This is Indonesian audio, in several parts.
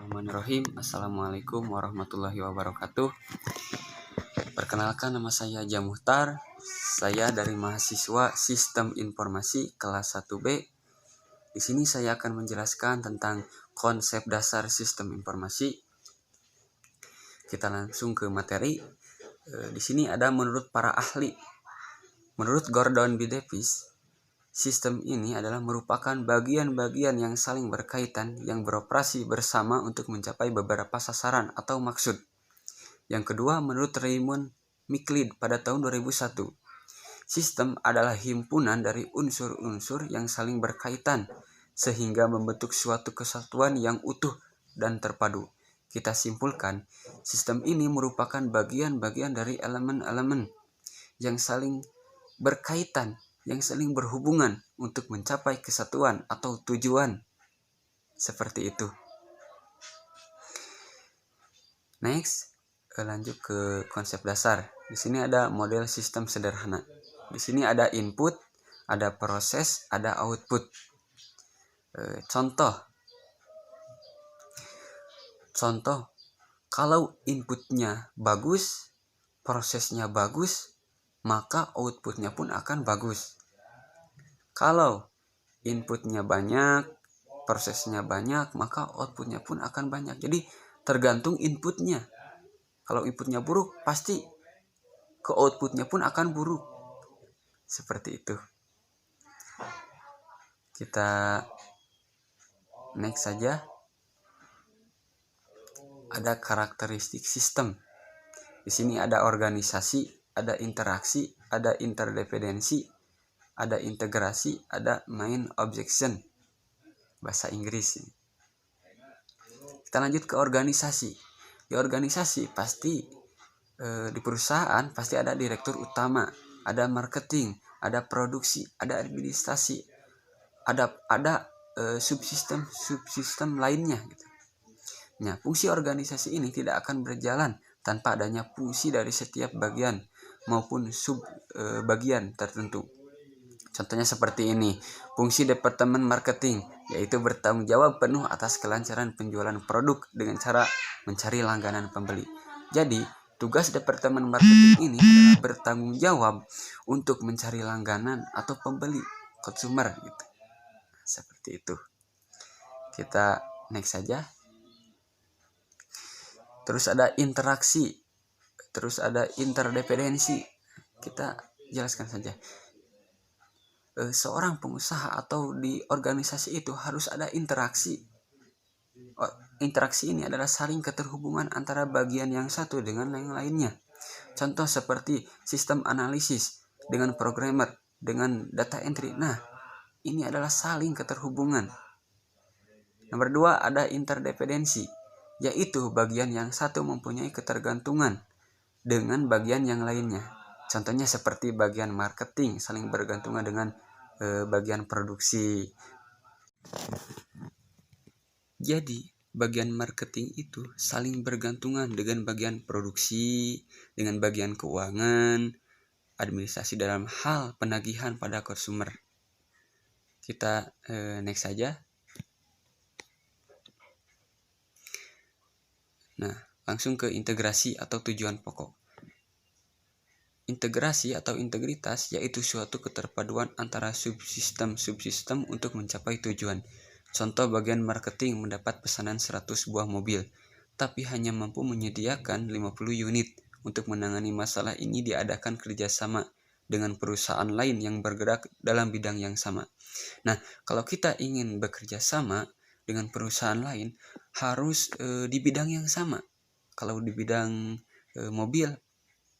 Bismillahirrahmanirrahim. Assalamualaikum warahmatullahi wabarakatuh. Perkenalkan, nama saya Jamuhtar. Saya dari mahasiswa Sistem Informasi kelas 1B. Di sini saya akan menjelaskan tentang konsep dasar sistem informasi. Kita langsung ke materi. Di sini ada menurut para ahli. Menurut Gordon B. Davis, sistem ini adalah merupakan bagian-bagian yang saling berkaitan yang beroperasi bersama untuk mencapai beberapa sasaran atau maksud. Yang kedua, menurut Raymond Micklid pada tahun 2001, sistem adalah himpunan dari unsur-unsur yang saling berkaitan sehingga membentuk suatu kesatuan yang utuh dan terpadu. Kita simpulkan, sistem ini merupakan bagian-bagian dari elemen-elemen yang saling berkaitan, yang saling berhubungan untuk mencapai kesatuan atau tujuan. Seperti itu. Next, lanjut ke konsep dasar. Di sini ada model sistem sederhana. Di sini ada input, ada proses, ada output. Contoh, kalau inputnya bagus, prosesnya bagus, maka outputnya pun akan bagus. Kalau inputnya banyak, prosesnya banyak, maka outputnya pun akan banyak. Jadi tergantung inputnya. Kalau inputnya buruk, pasti ke outputnya pun akan buruk. Seperti itu. Kita next saja. Ada karakteristik sistem. Di sini ada organisasi, ada interaksi, ada interdependensi, ada integrasi, ada main objection. Bahasa Inggris. Kita lanjut ke organisasi. Di organisasi pasti di perusahaan pasti ada direktur utama, ada marketing, ada produksi, ada administrasi, ada subsistem lainnya gitu. Nah, fungsi organisasi ini tidak akan berjalan tanpa adanya fungsi dari setiap bagian maupun bagian tertentu. Contohnya seperti ini, fungsi Departemen Marketing, yaitu bertanggung jawab penuh atas kelancaran penjualan produk dengan cara mencari langganan pembeli. Jadi, tugas Departemen Marketing ini adalah bertanggung jawab untuk mencari langganan atau pembeli, consumer gitu. Seperti itu. Kita next saja. Terus ada interaksi, terus ada interdependensi. Kita jelaskan saja. Seorang pengusaha atau di organisasi itu harus ada interaksi. Interaksi ini adalah saling keterhubungan antara bagian yang satu dengan yang lainnya. Contoh seperti sistem analisis dengan programmer, dengan data entry. Nah, ini adalah saling keterhubungan. Nomor 2, ada interdependensi, yaitu bagian yang satu mempunyai ketergantungan dengan bagian yang lainnya. Contohnya seperti bagian marketing saling bergantungan dengan bagian produksi. Jadi, bagian marketing itu saling bergantungan dengan bagian produksi, dengan bagian keuangan, administrasi dalam hal penagihan pada konsumer. Kita next saja. Nah, langsung ke integrasi atau tujuan pokok. Integrasi atau integritas yaitu suatu keterpaduan antara subsistem untuk mencapai tujuan. Contoh, bagian marketing mendapat pesanan 100 buah mobil, tapi hanya mampu menyediakan 50 unit. Untuk menangani masalah ini diadakan kerjasama dengan perusahaan lain yang bergerak dalam bidang yang sama. Nah, kalau kita ingin bekerja sama dengan perusahaan lain, harus di bidang yang sama. Kalau di bidang mobil,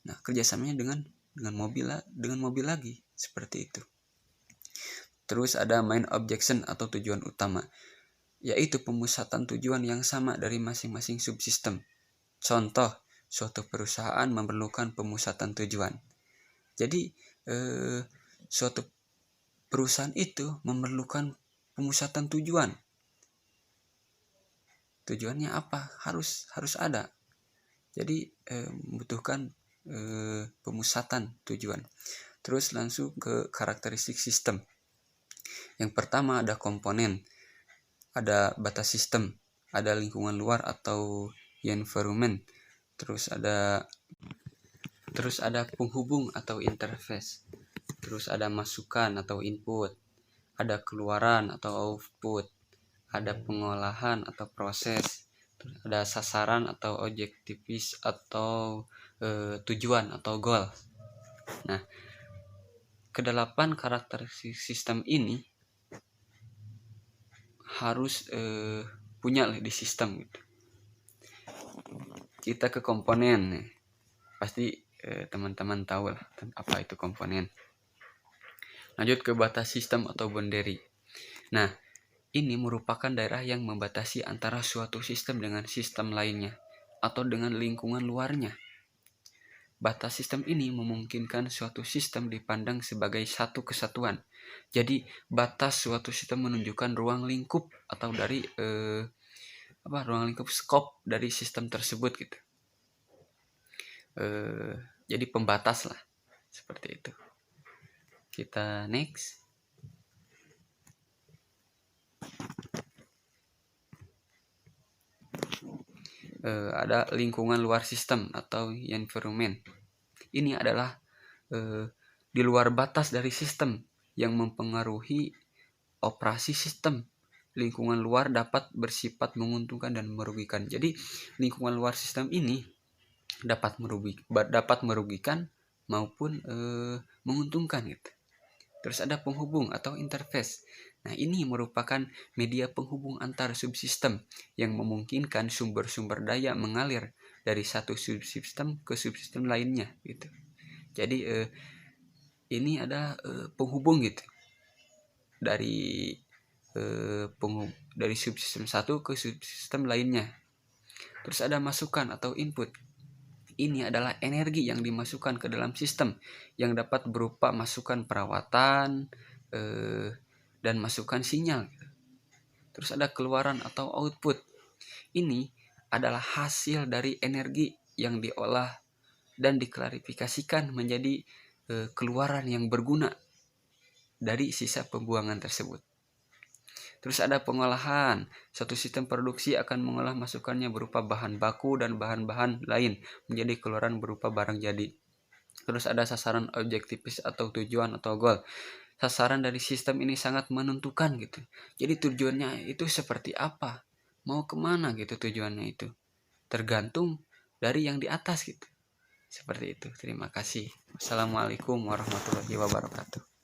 nah kerjasamanya dengan mobil lagi, seperti itu. Terus ada main objection atau tujuan utama, yaitu pemusatan tujuan yang sama dari masing-masing subsistem. Contoh, suatu perusahaan memerlukan pemusatan tujuan. Jadi suatu perusahaan itu memerlukan pemusatan tujuan. Tujuannya apa? Harus ada. Jadi membutuhkan pemusatan tujuan. Terus langsung ke karakteristik sistem. Yang pertama ada komponen, ada batas sistem, ada lingkungan luar atau environment, terus ada penghubung atau interface, terus ada masukan atau input, ada keluaran atau output, ada pengolahan atau proses, ada sasaran atau objektifis atau tujuan atau goal. Nah, kedelapan karakteristik sistem ini harus punya di sistem gitu. Kita ke komponen nih. Pasti teman-teman tahu lah apa itu komponen. Lanjut ke batas sistem atau boundary. Nah, ini merupakan daerah yang membatasi antara suatu sistem dengan sistem lainnya atau dengan lingkungan luarnya. Batas sistem ini memungkinkan suatu sistem dipandang sebagai satu kesatuan. Jadi batas suatu sistem menunjukkan ruang lingkup atau dari ruang lingkup skop dari sistem tersebut gitu. Jadi pembatas lah, seperti itu. Kita next. Ada lingkungan luar sistem atau environment. Ini adalah di luar batas dari sistem yang mempengaruhi operasi sistem. Lingkungan luar dapat bersifat menguntungkan dan merugikan. Jadi lingkungan luar sistem ini dapat merugikan maupun menguntungkan gitu. Terus ada penghubung atau interface. Nah, ini merupakan media penghubung antar subsistem yang memungkinkan sumber-sumber daya mengalir dari satu subsistem ke subsistem lainnya gitu. Jadi ini ada penghubung gitu. Dari subsistem satu ke subsistem lainnya. Terus ada masukan atau input. Ini adalah energi yang dimasukkan ke dalam sistem yang dapat berupa masukan perawatan dan masukan sinyal. Terus ada keluaran atau output. Ini adalah hasil dari energi yang diolah dan diklarifikasikan menjadi keluaran yang berguna dari sisa pembuangan tersebut. Terus ada pengolahan. Suatu sistem produksi akan mengolah masukannya berupa bahan baku dan bahan-bahan lain menjadi keluaran berupa barang jadi. Terus ada sasaran objektifis atau tujuan atau goal. Sasaran dari sistem ini sangat menentukan gitu. Jadi tujuannya itu seperti apa? Mau kemana gitu tujuannya itu? Tergantung dari yang di atas gitu. Seperti itu. Terima kasih. Wassalamualaikum warahmatullahi wabarakatuh.